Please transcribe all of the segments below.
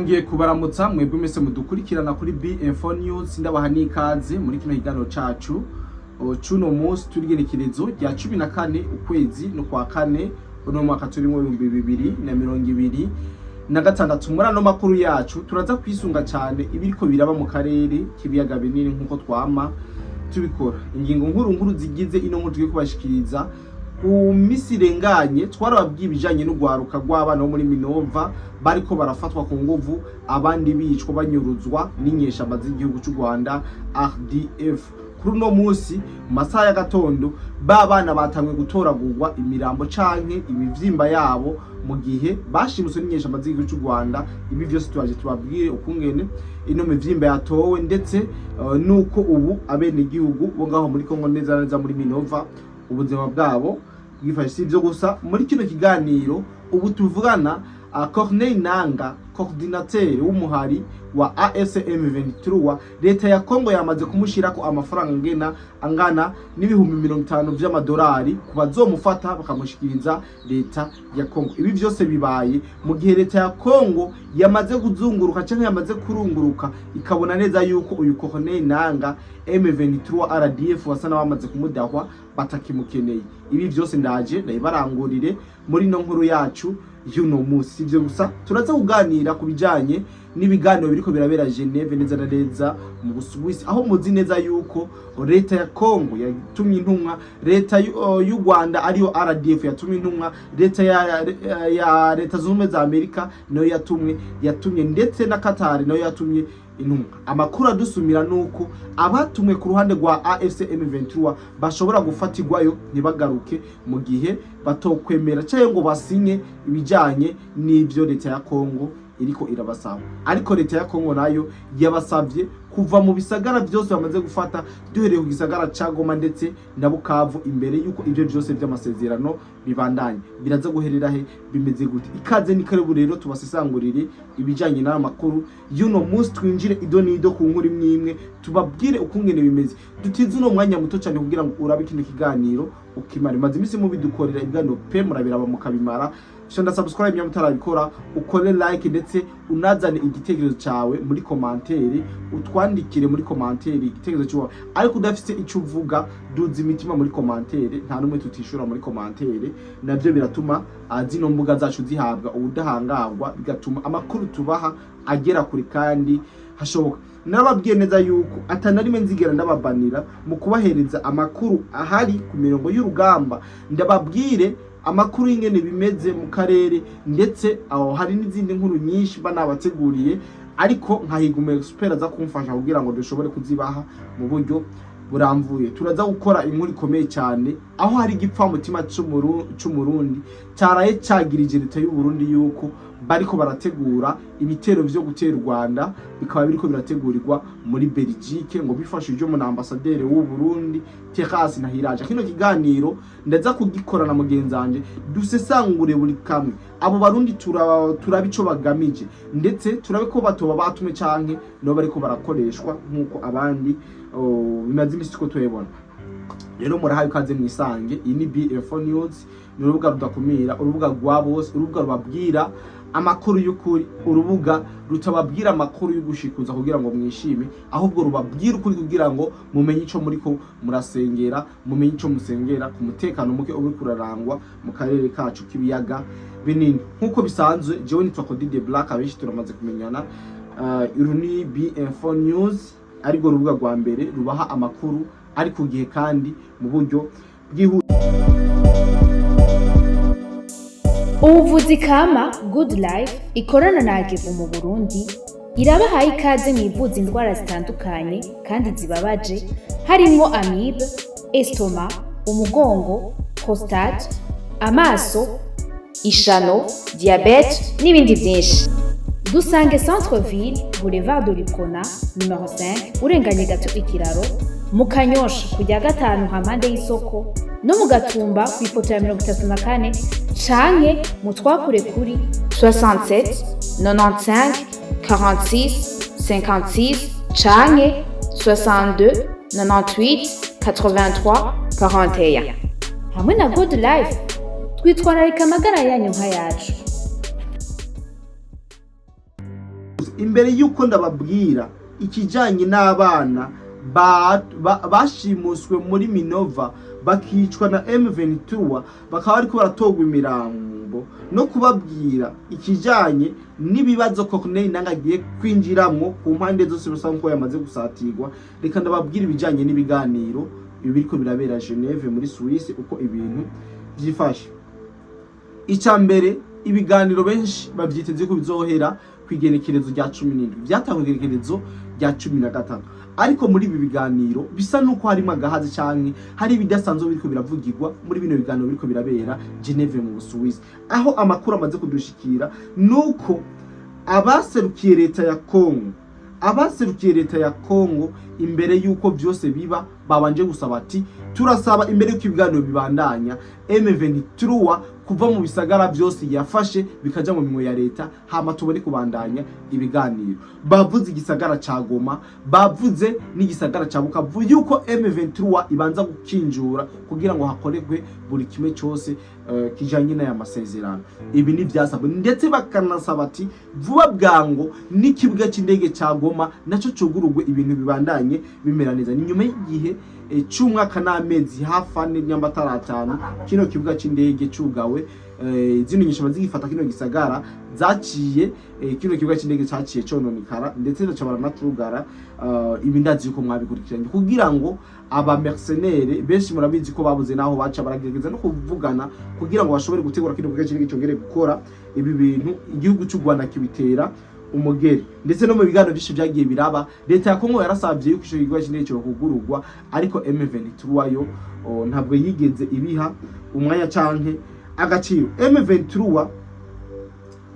Ngiye kubaramutsa mwebwe mwese mudukurikirana kuri B-Info News ndabaha n'ikaze muri kino kiganiro cacu cuno munsi turigerekerezo rya 14 ukwezi no kwa kane uno mwaka turimo 2026 muri ano makuru yacu turaza kwisunga cyane ibiriko biraba mu karere kibiyaga binini nkuko twama tubikora ingingo nkuru zigize ino nkuru tugiye kubashikiriza ku misi irenganye twarababwiye ibijanye n'ugwaruka rw'abana bo muri Minova bariko barafatwa ku nguvu abandi bicwa banyuruzwa n'inyesha z'igihugu cy'u Rwanda RDF. Kuri uno munsi mu masaha ya gatondo babana batamwe gutoragurwa imirambo canke imivyimba yabo mu gihe bashimuswe n'inyesha z'igihugu cy'u Rwanda. Ibi byose twaje tubabwire ukungene ino mivyimba yatowe ndetse nuko ubu abene igihugu bo ngaho muri Kongo neza muri Minova ubuzima bwabo bwifashe ivyo gusa. Muri kino kiganiro ubu tuvugana Corneille Nanga, coordinateur w'umuhari wa AFC/M23, leta ya Kongo yamaze kumushirako amafaranga angana n'ibihumbi 50 vy'amadolari kubazomufata bakamushikiriza leta ya Kongo. Ibi vyose bibaye mu gihe leta ya Kongo yamaze kuzunguruka canke yamaze kurunguruka ikabona neza yuko uyu Corneille Nanga M23 RDF wasana bamaze kumudahwa batakimukeneye. Ibi vyose ndaje ndayibarangurire muri no nkuru yacu yuno musi. Ivyo gusa turaza kuganira kubijanye n'ibiganiro biriko birabera Geneve neza na neza mu Busuwisi, aho muzi neza yuko leta ya Kongo yatumye intumwa, leta y'u Rwanda ariyo RDF yatumye intumwa, leta ya leta z'ubumwe za Amerika nayo yatumye ndetse na Qatar nayo yatumye intumwa. Amakuru adusumira nuko abatumwe ku ruhande rwa AFC/M23 bashobora gufatirwayo ntibagaruke mu gihe batokwemera cyangwa ngo basinye ibijanye n'ivyo leta ya Kongo iriko irabasaba. Ariko leta ya Kongo nayo yabasavye kuva mu bisagara byose bamaze gufata, duhereye ku gisagara ca Goma ndetse na Bukavu, imbere yuko ivyo byose by'amasezerano bibandanye. Biraza guherera he, bimeze gute? Ikaze ni kare rero tubasesangurire ibijanye n'aya makuru yuno munsi, twinjire idonido ku nkuru imwe tubabwire ukungene bimeze. Dutize uno mwanya muto cyane kugira ngo urabe kino kiganiro ukimara. Maze imisi mu bidukorera ibiganiro pe murabiraba mukabimara. Shonda subscribe nya mutarabikora, ukore like ndetse unazane igitekerezo cyawe muri commentaire, utwandikire muri commentaire igitekerezo cyawe. Ariko udafite icyo uvuga duze imitima muri commentaire, nta numwe tutishura muri commentaire. Navyo biratuma azino mbuga zacu zihabwa ubudahangagwa, bigatuma amakuru tubaha agera kuri kandi hashoboka. Narababwiye neza yuko atanarime nzigera ndababanira mu kubahereza amakuru ahari ku mirongo y'urugamba. Ndababwire amakuru y'ingene bimeze mu karere, ndetse aho hari n'izindi nkuru nyinshi banabateguriye, ariko nkahiguma expert aza kumfasha kugira ngo dushobore kuzibaha mu buryo buramvuye. Turaza gukora inkuru ikomeye cyane aho hari igipfa mutima c'umurundi cyaraye cyagirije leta y'u Burundi yuko bariko barategura ibitero vyo gutera u Rwanda, bikaba biriko birategurirwa muri Belgique ngo bifashije mu ambassadeur w'u Burundi Terasi Nahiraje. Kino kiganiro ndaza kugikorana mugenzanje dusesangure buri kamwe abo barundi turabico bagamije, ndetse turabe ko batoba batumwe canke no bariko barakoreshwa nkuko abandi bimaze imisi ko tuyebona. Rero murahaye kaze mwisange. Iyi ni B-Info News, ni urubuga rudakumira, urubuga rwa bose, urubuga rubabwira amakuru y'ukuri, urubuga rutababwira amakuru y'ugushikuza kugira ngo mwishime, ahubwo rubabwira ukuri kugira ngo mumenye ico muriko murasengera, mumenye ico musengera ku mutekano muke uri kurarangwa mu karere kacu kibiyaga binini. Nkuko bisanzwe jewe nitwa Cody the Black, abenshi turamaze kumenyana. Uru ni B-Info News, ariko rubuga rwa mbere rubaha amakuru ari ku gihe kandi mu buryo bwihuse. Ubuvuzi kama Good Life ikorana na Agevo mu Burundi irabahaye ikaze mwivuza indwara zitandukanye kandi zibabaje, harimo amibe, estoma, umugongo, prostate, amaso, ishano, diabete n'ibindi byinshi. Dusange Centre Ville, Boulevard de l'Icona, numero 5, urenganye gato ikiraro, mu Kanyosha kujya gatanu hampande y'isoko, no mu Gatumba ku ipoto ya 34, canke mutwakure kuri 67 95 46 56 canke 62 98 83 41. Hamwe na Good Life twitwararika amagara yanyu nka yacu. imbere yuko ndababwira ikijanye n'abana bashimuswe muri Minova bakicwa na M23 bakaba ariko baratogwa imirambo no kubabwira ikijanye n'ibibazo Corneille Nangaa agiye kwinjiramwo ku mpande zose rusanga ko yamaze gusatirwa. Reka ndababwira ibijanye n'ibiganiro biriko birabera Geneve muri Suisse uko ibintu byifashe. Icambere, ibiganiro benshi bavyiteze ko bizohera kwigenekerezo rya 17 byatangwe igenekerezo rya 13, ariko muri ibi biganiro bisa nuko harimo agahazi canke hari ibidasanzwe biriko biravugirwa muri bino biganiro biriko birabera Geneve mu Busuwisi. Aho amakuru amaze kudushikira nuko abaserukiye leta ya Kongo imbere yuko byose biba babanje gusaba ati turasaba imbere yuko ibiganiro bibandanya M23 kuva mu bisagara byose yafashe bikaja mu minwe ya leta hama tubone kubandanya ibiganiro. Bavuze igisagara ca Goma, bavuze n'igisagara ca Bukavu yuko M23 ibanza gukinjura kugira ngo hakoregwe buri kimwe cyose kijanye n'aya masezerano. Ibi ni byasabwe ndetse bakanasaba ati vuba bwango n'ikibuga c'indege ca Goma naco cugurugwe ibintu bibandanye bimera neza. Ni nyuma y'igihe cy'umwaka n'amezi hafi ane nyamba taratanu kino kibuga c'indege cugawe, zino nyishama zigifata kino gisagara zaciye kino kibuga c'indege caciye cononekara ndetse ndacabara naturugara. Ibi ndazi yuko mwabikurikiranye kugira ngo aba mercenaires benshi murabizi ko babuze naho baca baragerageza no kuvugana kugira ngo bashobore gutegura kino kibuga c'indege cyongere gukora ibi bintu. Igihugu cy'u Rwanda kibitera umugeri ndetse no mu biganiro byinshi byagiye biraba. Leta ya Kongo yarasabye yuko ico kibuga c'indege cyo kugururwa, ariko M23 yo ntabwo yigeze ibiha umwanya canke agaciro. M23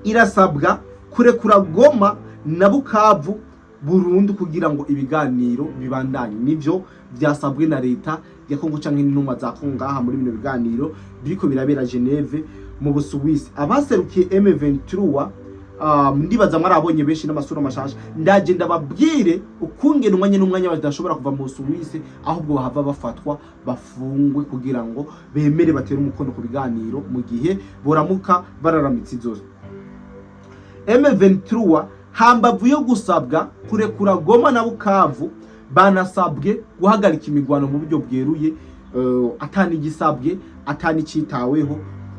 irasabwa kurekura Goma na Bukavu burundu kugira ngo ibiganiro bibandanye. Nivyo byasabwe na leta ya Kongo canke n'intumwa za Kongo ngaha muri bino biganiro biriko birabera Geneve mu Busuwisi. Abaserukiye M23 ndibaza mwarabonye benshi n'amasura mashasha. Ndaje ndababwire ukungena umwanya badashobora kuva mu Suisse, ahubwo bahava bafatwa bafungwe kugira ngo bemere batera umukono ku biganiro mu gihe boramuka bararamitse zose. M23 hambavu yo gusabwa kurekura Goma na Bukavu banasabwe guhagarika imigwano mu buryo bweruye, atani gisabwe atani citaweho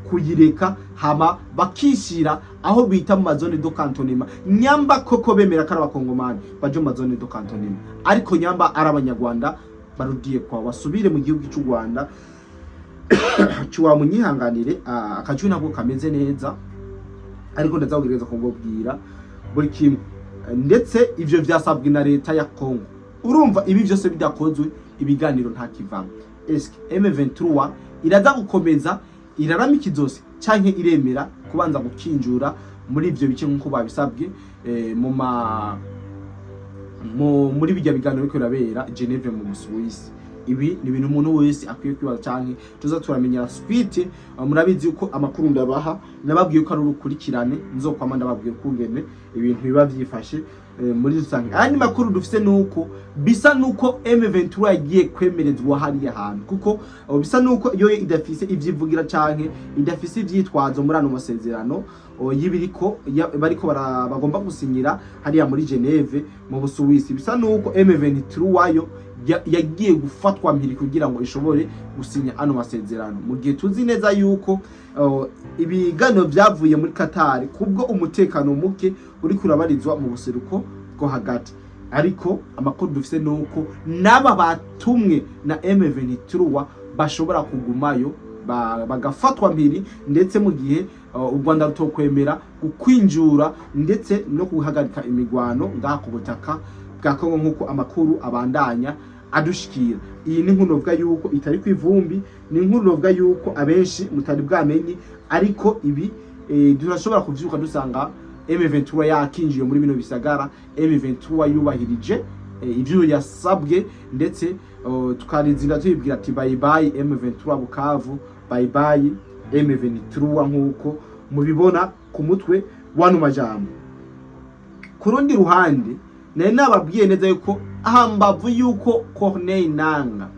kuyireka hama bakishira aho bita mu mazone do cantonnement. Nyamba koko bemera kara bakongomani baje mu mazone do cantonnement, ariko nyamba arabanyarwanda barudiye kwa basubire mu gihugu cy'u Rwanda cyuwa munyihanganire akajwi nabwo kameze neza, ariko ndazagereza kumbobwira buri kimwe. Ndetse ivyo vyasabwe na leta ya Kongo. Urumva ibi byose bidakozwe ibiganiro nta kivamo. Eske M23 iraza gukomeza iraramika zose canke iremera kubanza gukinjura muri ivyo bice nkuko babisabwe muri bijya biganiro biko birabera Geneve mu Busuwisi. Ibi ni ibintu umuntu wese akwiye kwibaza canke tuza turamenyera suite. Murabizi yuko amakuru ndabaha nababwiye ko ari urukurikirane, nzokwama ndababwiye kungene ibintu biba vyifashe muri rusange. Andi makuru dufise nuko bisa nuko M23 yagiye kwemerezwa hariya hantu, kuko bisa nuko iyo idafise ivyivugira canke idafise ivyitwazo muri ano masezerano yibiriko bariko bagomba gusinyira hariya muri Geneve mu Busuwisi. Bisa nuko M23 wayo yagiye gufatwa mpiri kugira ngo ishobore gusinya ano masezerano, mu gihe tuzi neza yuko ibiganiro byavuye muri Qatar kubwo umutekano muke uri kurabarizwa mu buseruko bwo hagati. Ariko amakuru dufise nuko naba batumwe na M23 bashobora kugumayo bagafatwa mpiri, ndetse mu gihe u Rwanda rutokwemera gukwinjura ndetse no kuhagarika imigwano ngaha ku butaka bwa Kongo nkuko amakuru abandanya adushikira. Iyi ni nkuru novuga yuko itari kwivumbi, ni nkuru novuga yuko abenshi mutari bwamenye, ariko ibi durashobora kuvyuka dusanga M23 yakinjiye muri bino bisagara. M23 yubahirije ivyo yasabwe, ndetse tukarinzira tuyibwira ati bye bye M23 Bukavu, bye bye M23 nkuko mubibona ku mutwe wano majambo. Kurundi ruhande nababwiye neza yuko hambavu yuko Corneille Nangaa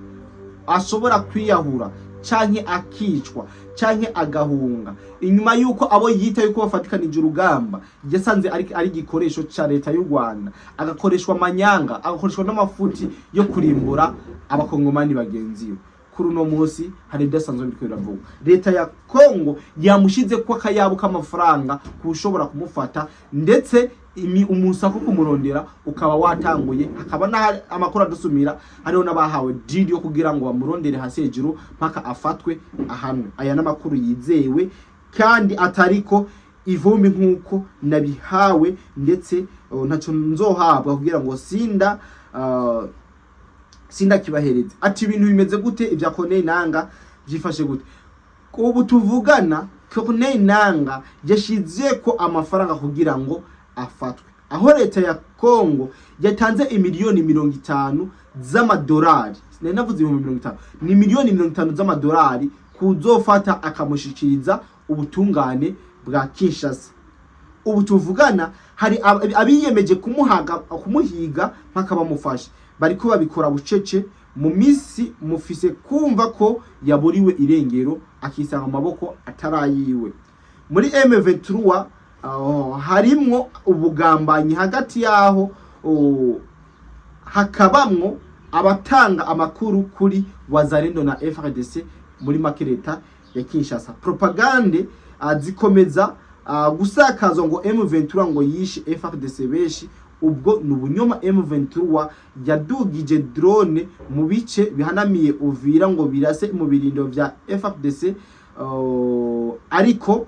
ashobora kwiyahura canke akicwa canke agahunga inyuma yuko abo yita yuko bafatikanije urugamba yasanze ari igikoresho ca leta y'u Rwanda, agakoreshwa amanyanga, agakoreshwa n'amafuti yo kurimbura abakongomani bagenziwe. Kuri uno munsi hari idasanzwe ndiko biravuga, leta ya Kongo yamushize ko akayabo k'amafaranga kushobora kumufata, ndetse umusako kumurondera ukaba watanguye, hakaba na amakuru adusumira hariho n'abahawe deal yo kugira ngo bamurondere hasi hejuru mpaka afatwe ahanwe. Aya n'amakuru yizewe kandi atariko ivumbi nkuko nabihawe, ndetse ntaco nzohabwa kugira ngo sinda kibahereze. Ati ibintu bimeze gute ibya Corneille Nangaa byifashe gute? Ubu tuvugana Corneille Nangaa yashize ko amafaranga kugira ngo afatwe, aho leta ya Kongo yatanze imiliyoni 50 z'amadolari, navuze 50, ni miliyoni 50 z'amadolari kuzofata akamushikiriza ubutungane bwa Kinshasa. Ubu tuvugana hari abiyemeje kumuhiga mpaka bamufashe, bariko babikora bucece. Mu misi mufise kumva ko yaburiwe irengero akisanga amaboko atarayiwe. Muri M23 harimwo ubugambanyi hagati yaho, hakabamwo abatanga amakuru kuri Wazalendo na FARDC muri makereta ya Kinshasa. Propagande zikomeza gusakazwa ngo M23 ngo yishe FARDC beshi. Ubwo nubunyoma M23 yadugije drone mu bice bihanamiye Uvira ngo birase mu birindo vya FARDC, ariko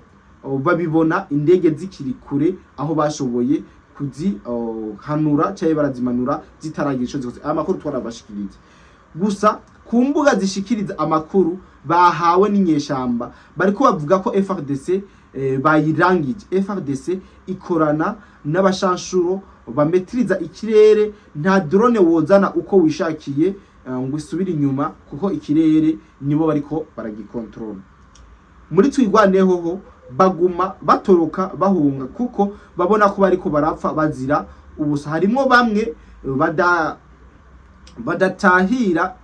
babibona indege zikiri kure aho bashoboye hanura cyaye barazimanura zitaragisho zose. Amakuru twarabashikiriza gusa ku mbuga zishikiriza amakuru bahawe n'inyeshamba bariko bavuga ko FARDC bayirangije. FARDC ikorana n'abashanshuro bametriza ikirere, nta drone wozana uko wishakiye ngo isubire inyuma kuko ikirere nibo bariko baragikontrola. Muri twigwaneho baguma batoroka bahunga kuko babona ko bariko barapfa bazira ubusa. Harimo bamwe badatahura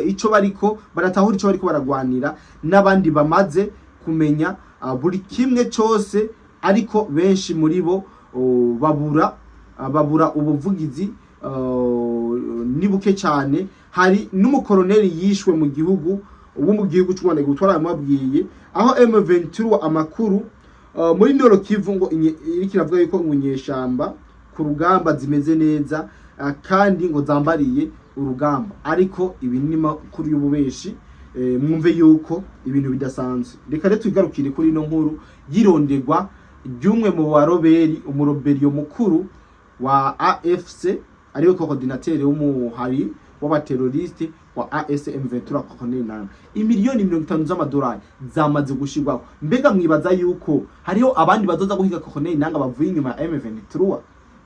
ico bariko baragwanira, n'abandi bamaze kumenya buri kimwe cyose, ariko benshi muri bo babura ubuvugizi nibuke cyane. Hari n'umukoroneli yishwe mu gihugu cy'u Rwanda gutwara amabwiye, aho M23 amakuru muri Nord Kivu ngo iriki ravuga yuko ngunyeshamba ku rugamba zimeze neza kandi ngo zambariye urugamba, ariko ibi ni makuru y'ububeshi. Mwumve yuko ibintu bidasanzwe. Reka rero twigarukire kuri ino nkuru yirondegwa ry'umwe mu baroberi, umuroberi mukuru wa AFC, ariwe coordinateur w'umuhari w'abateroriste wa ASM23 Corneille Nangaa. Imiliyoni 50 z'amadolari zamaze gushirwaho. Mbega mwibaza yuko hariho abandi bazoza guhiga Corneille Nangaa bavuye inyuma ya M23?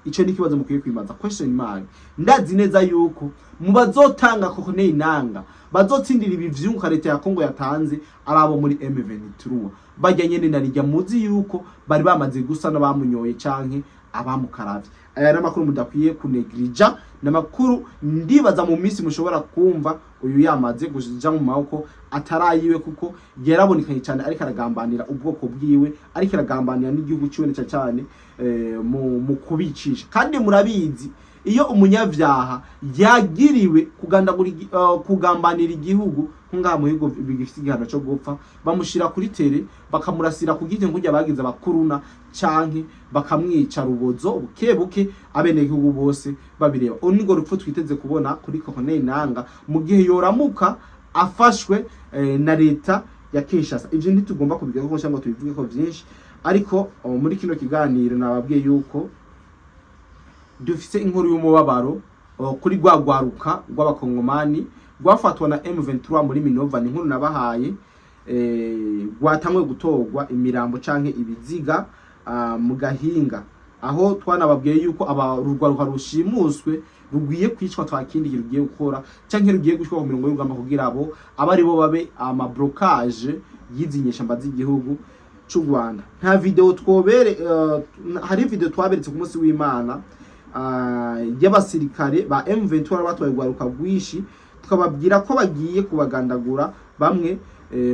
Ico ni kibazo mukwiye kwibaza, question mark. Ndazi neza yuko mu bazotanga Corneille Nangaa bazotsindira ibi vyunka leta ya Kongo yatanze arabo muri M23 bajya nyene narijya muzi yuko bari bamaze gusa n'abamunyoye canke abamukaravye. Aya n'amakuru mudakwiye kunegrija, n'amakuru ndibaza mu misi mushobora kumva uyu yamaze gushija mu maboko atarayiwe, kuko yarabonekanye cyane ariko aragambanira ubwoko bwiwe, ariko aragambanira n'igihugu cyone cyane mu kubicisha. Kandi murabizi iyo umunyavyaha yagiriwe kugambanira igihugu nkunga mu higo bigifite igihano cyo gupfa, bamushira kuri tere bakamurasira ku giti nkujya bagize abakuruna canke bakamwica rubozo bukebuke abene igihugu bose babireba. Onigo rupfu twiteze kubona kuri Corneille Nangaa mu gihe yoramuka afashwe na leta ya Kinshasa. Ivyo ntitugomba kubigaho ko cyangwa tubivuge ko vyinshi, ariko muri kino kiganiro nababwiye yuko dufise inkuru y'umubabaro kuri gwagwaruka rw'abakongomani rwafatwa na M23 muri Minova. Ni inkuru nabahaye rwatamwe gutogwa imirambo canke ibiziga mu Gahinga, aho twanababwiye yuko abarugwaruka rushimuswe rugiye kwicwa twakindi rugiye gukora canke rugiye gushwa ku mirongo y'urugamba kugira abo abari bo babe ama blocage yizinyesha mbazi igihugu cy'u Rwanda. Nta video twobere hari video twaberetse ku munsi w'Imana y'abasirikare ba M23 batwaye gwaruka rwishi, tukababwira ko bagiye kubagandagura bamwe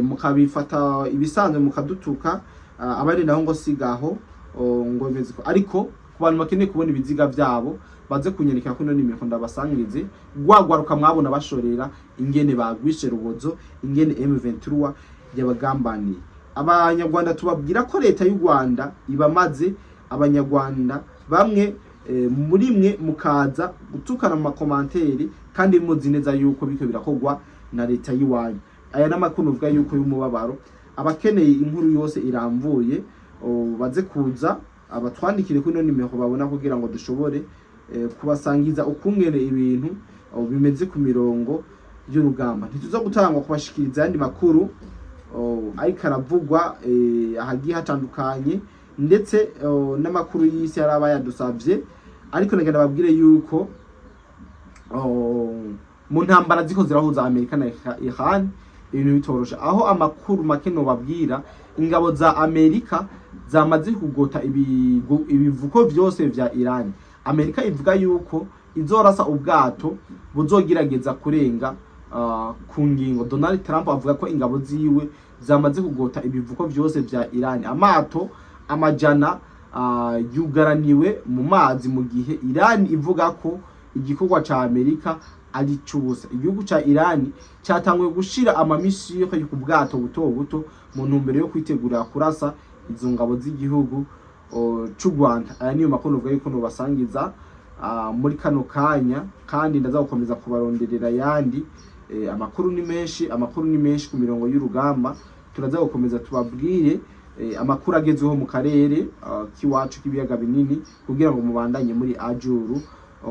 mukabifata ibisanzwe mukadutuka, abandi naho ngo sigaho ngo bimeze ariko ku bantu bakeneye kubona ibiziga byabo baze kunyereka kuno nimero ndabasangirize gwagwaruka mwabona bashorera ingene bagwishe rubozo, ingene M23 yabagambaniye. Abanyarwanda tubabwira ko leta y'u Rwanda ibamaze, abanyarwanda bamwe muri mwe mukaza gutukana mu makomantere kandi muzi neza yuko biko birakogwa na leta y'Iwanyu. Aya namakuru uvuga yuko y'umubabaro, abakeneye inkuru yose iramvuye baze kuza abatwandikire kuri no nimero babona kugira ngo dushobore kubasangiza ukungene ibintu bimeze ku mirongo y'urugamba. Ntituza gutangwa kubashikiriza yandi makuru ariko aravugwa ahagiye hatandukanye, ndetse n'amakuru y'isi yaraba yadusavye, ariko nagenda babwire yuko mu ntambara ziko zirahuza Amerika na Iran ibintu bitorosha, aho amakuru makeno babwira ingabo za Amerika zamaze kugota ibivuko vyose vya Iran. Amerika ivuga yuko izorasa ubwato buzogerageza kurenga ku ngingo. Donald Trump avuga ko ingabo ziwe zamaze kugota ibivuko vyose vya Iran. Amato amajana yugaraniwe mu mazi, mu gihe Iran ivuga ko igikorwa ca Amerika ari cyubusa. Igihugu ca Iran cyatanguye gushira amamisiyo ku bwato buto buto mu ntumbero yo kwitegura kurasa izo ngabo z'igihugu c'u Rwanda. Aya niyo makuru uvuga yuko basangiza muri kano kanya, kandi ndaza gukomeza kubaronderera yandi amakuru ni menshi ku mirongo y'urugamba. Turaza gukomeza tubabwire amakuru agezweho mu karere kiwacu kibiyaga binini, kugira ngo mubandanye muri ajuru,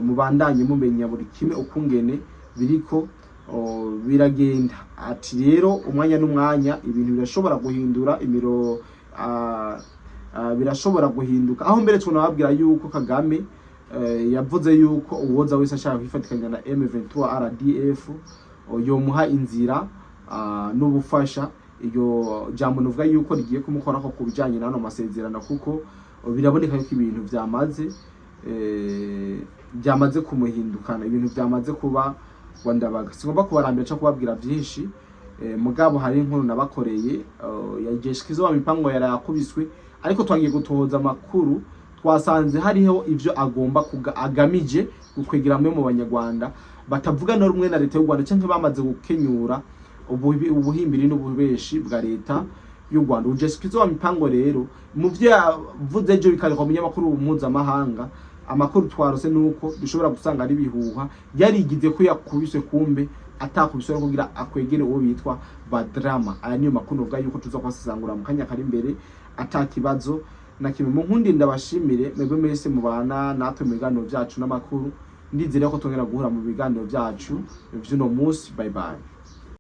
mubandanye mumenya buri kimwe ukungene biriko biragenda. Ati rero umwanya n'umwanya ibintu birashobora guhindura birashobora guhinduka, aho mbere tunababwira yuko Kagame yavuze yuko uwoza wese ashaka kwifatikanya na M23 RDF yomuha inzira n'ubufasha. Iyo jambo nuvuga yuko rigiye kumukorako ku bijanye n'ano masezerano, kuko biraboneka yuko ibintu byamaze kumuhindukana, ibintu byamaze kuba wandabaga. Sigomba kubarambira cyo kubabwira byinshi, mugabo hari inkuru nabakoreye yajeshikizo wa mipango yarakubiswe, ariko twagiye gutohoza amakuru twasanze hariho ivyo agomba agamije gukwegera mwe mu banyarwanda batavuga no rumwe na leta y'u Rwanda, cyangwa bamaze gukenyura ubuhimbiri n'ububeshi bwa leta y'u Rwanda. Ujeshikizo wa mipango rero mu byo yavuze ejo bikareka mu nyamakuru mpuzamahanga, amakuru twarose nuko dushobora gusanga ari bihuha, yarigize ko yakubiswe kumbe atakubiswe no kugira akwegere uwo bitwa Badrama. Aya niyo makuru uvuga yuko tuza kwasangura mu kanya kari imbere atakibazo na kimwe. Mu nkundi ndabashimire mwebwe mwese mubana natwe mu biganiro byacu n'amakuru. Ndizera ko tongera guhura mu biganiro byacu vy'uno munsi. Bye bye.